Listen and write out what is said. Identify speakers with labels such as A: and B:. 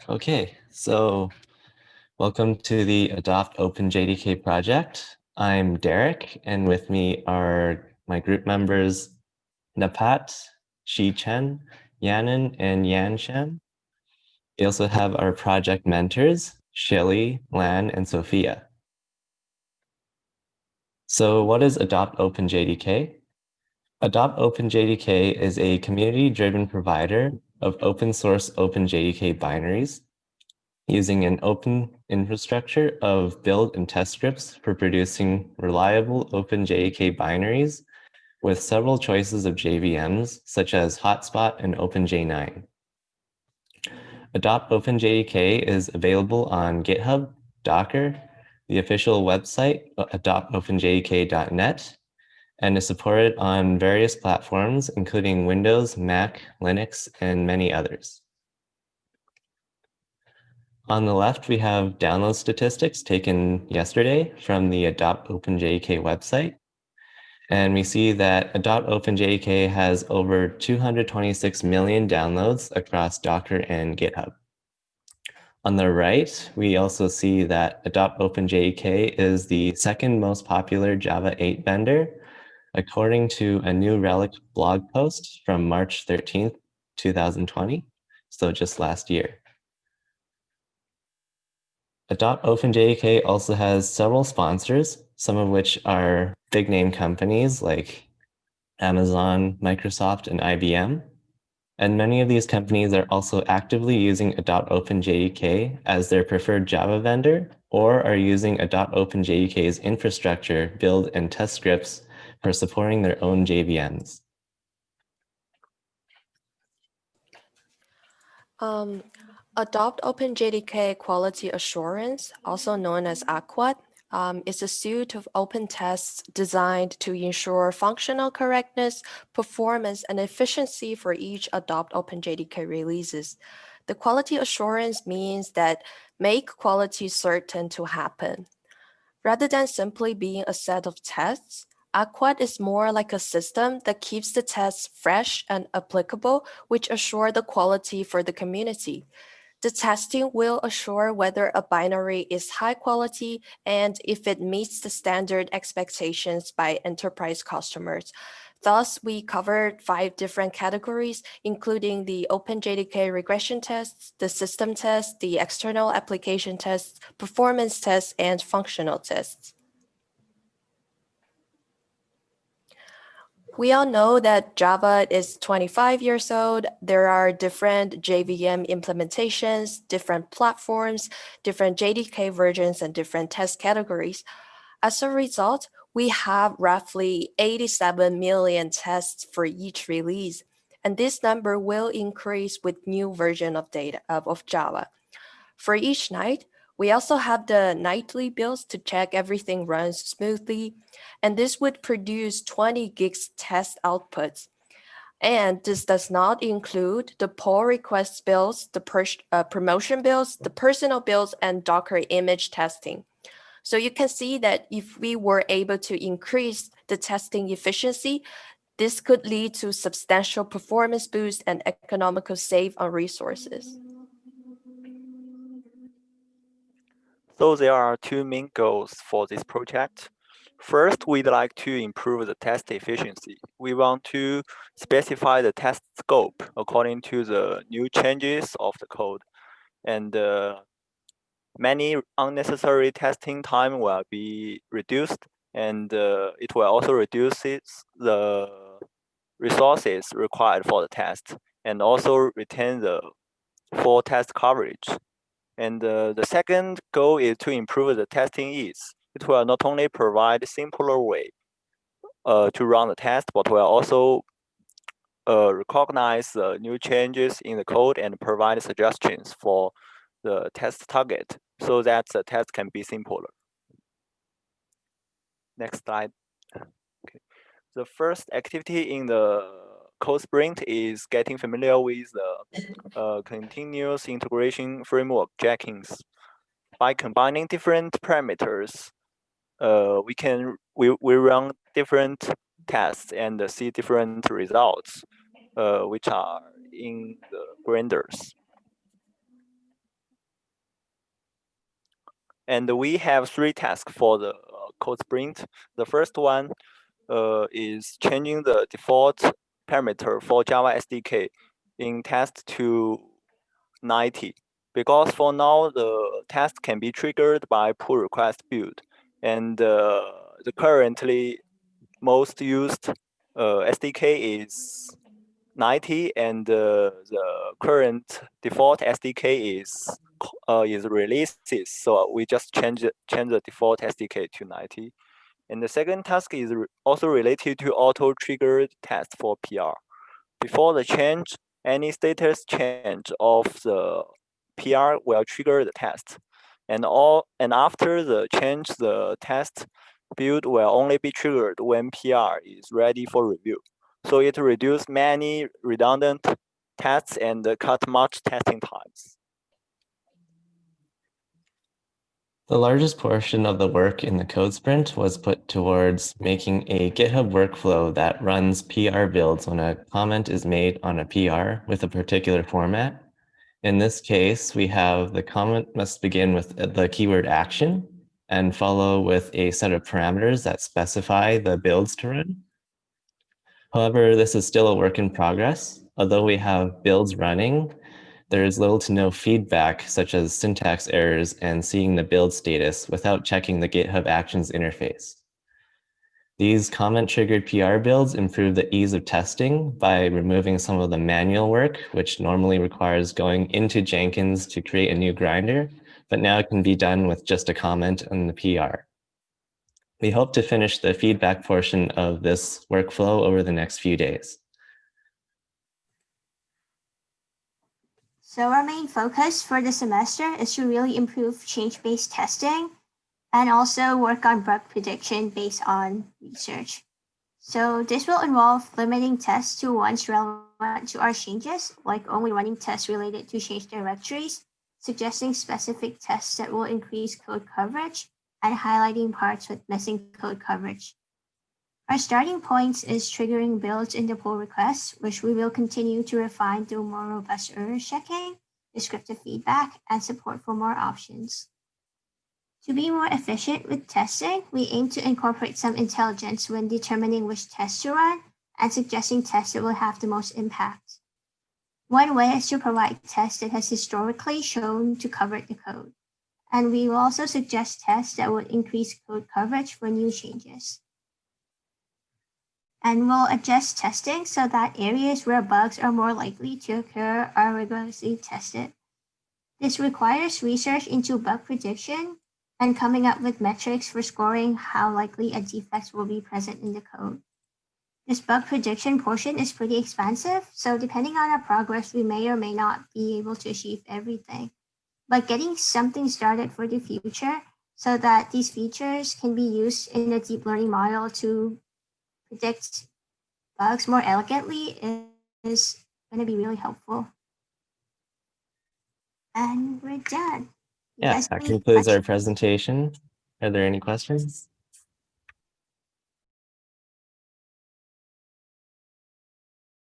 A: Okay, so welcome to the Adopt OpenJDK project. I'm Derek, and with me are my group members, Napat, Shi Chen, Yanan, and Yan Shen. We also have our project mentors, Shelley, Lan, and Sophia. So what is Adopt OpenJDK? Adopt OpenJDK is a community-driven provider of open source OpenJDK binaries using an open infrastructure of build and test scripts for producing reliable OpenJDK binaries with several choices of JVMs, such as Hotspot and OpenJ9. Adopt OpenJDK is available on GitHub, Docker, the official website, adoptopenjdk.net, and is supported on various platforms, including Windows, Mac, Linux, and many others. On the left, we have download statistics taken yesterday from the Adopt OpenJDK website. And we see that Adopt OpenJDK has over 226 million downloads across Docker and GitHub. On the right, we also see that Adopt OpenJDK is the second most popular Java 8 vendor, according to a New Relic blog post from March 13th, 2020, so just last year. Adopt OpenJDK also has several sponsors, some of which are big name companies like Amazon, Microsoft, and IBM. And many of these companies are also actively using Adopt OpenJDK as their preferred Java vendor, or are using Adopt OpenJDK's infrastructure, build, and test scripts for supporting their own JVMs.
B: Adopt OpenJDK Quality Assurance, also known as AQUAT, is a suite of open tests designed to ensure functional correctness, performance, and efficiency for each Adopt OpenJDK releases. The quality assurance means that make quality certain to happen. Rather than simply being a set of tests, AQUAT is more like a system that keeps the tests fresh and applicable, which assure the quality for the community. The testing will assure whether a binary is high quality and if it meets the standard expectations by enterprise customers. Thus, we covered 5 different categories, including the OpenJDK regression tests, the system tests, the external application tests, performance tests, and functional tests. We all know that Java is 25 years old. There are different JVM implementations, different platforms, different JDK versions, and different test categories. As a result, we have roughly 87 million tests for each release, and this number will increase with new version of Java. For each night, we also have the nightly builds to check everything runs smoothly, and this would produce 20 gigs test outputs. And this does not include the pull request builds, the promotion builds, the personal builds, and Docker image testing. So you can see that if we were able to increase the testing efficiency, this could lead to substantial performance boost and economical save on resources.
C: So there are 2 main goals for this project. First, we'd like to improve the test efficiency. We want to specify the test scope according to the new changes of the code. And many unnecessary testing time will be reduced, and it will also reduce the resources required for the test, and also retain the full test coverage. And the second goal is to improve the testing ease. It will not only provide a simpler way to run the test, but will also recognize the new changes in the code and provide suggestions for the test target so that the test can be simpler. Next slide. Okay. The first activity in the code sprint is getting familiar with the continuous integration framework Jenkins. By combining different parameters, we run different tests and see different results, which are in the grinders. And we have 3 tasks for the code sprint. The first one is changing the default parameter for Java SDK in test to 90. Because for now, the test can be triggered by pull request build. And the currently most used SDK is 90, and the current default SDK is releases. So we just change the default SDK to 90. And the second task is also related to auto-triggered test for PR. Before the change, any status change of the PR will trigger the test. And after the change, the test build will only be triggered when PR is ready for review. So it reduces many redundant tests and cut much testing times.
A: The largest portion of the work in the code sprint was put towards making a GitHub workflow that runs PR builds when a comment is made on a PR with a particular format. In this case, we have the comment must begin with the keyword action and follow with a set of parameters that specify the builds to run. However, this is still a work in progress. Although we have builds running, there is little to no feedback, such as syntax errors and seeing the build status without checking the GitHub Actions interface. These comment-triggered PR builds improve the ease of testing by removing some of the manual work, which normally requires going into Jenkins to create a new grinder, but now it can be done with just a comment on the PR. We hope to finish the feedback portion of this workflow over the next few days.
D: So our main focus for the semester is to really improve change-based testing and also work on bug prediction based on research. So this will involve limiting tests to ones relevant to our changes, like only running tests related to change directories, suggesting specific tests that will increase code coverage, and highlighting parts with missing code coverage. Our starting point is triggering builds in the pull requests, which we will continue to refine through more robust error checking, descriptive feedback, and support for more options. To be more efficient with testing, we aim to incorporate some intelligence when determining which tests to run and suggesting tests that will have the most impact. One way is to provide tests that has historically shown to cover the code. And we will also suggest tests that would increase code coverage for new changes. And we'll adjust testing so that areas where bugs are more likely to occur are rigorously tested. This requires research into bug prediction and coming up with metrics for scoring how likely a defect will be present in the code. This bug prediction portion is pretty expensive, so depending on our progress, we may or may not be able to achieve everything. But getting something started for the future so that these features can be used in a deep learning model to predict bugs more elegantly is going to be really helpful. And we're done.
A: Yeah, that concludes our presentation. Are there any questions?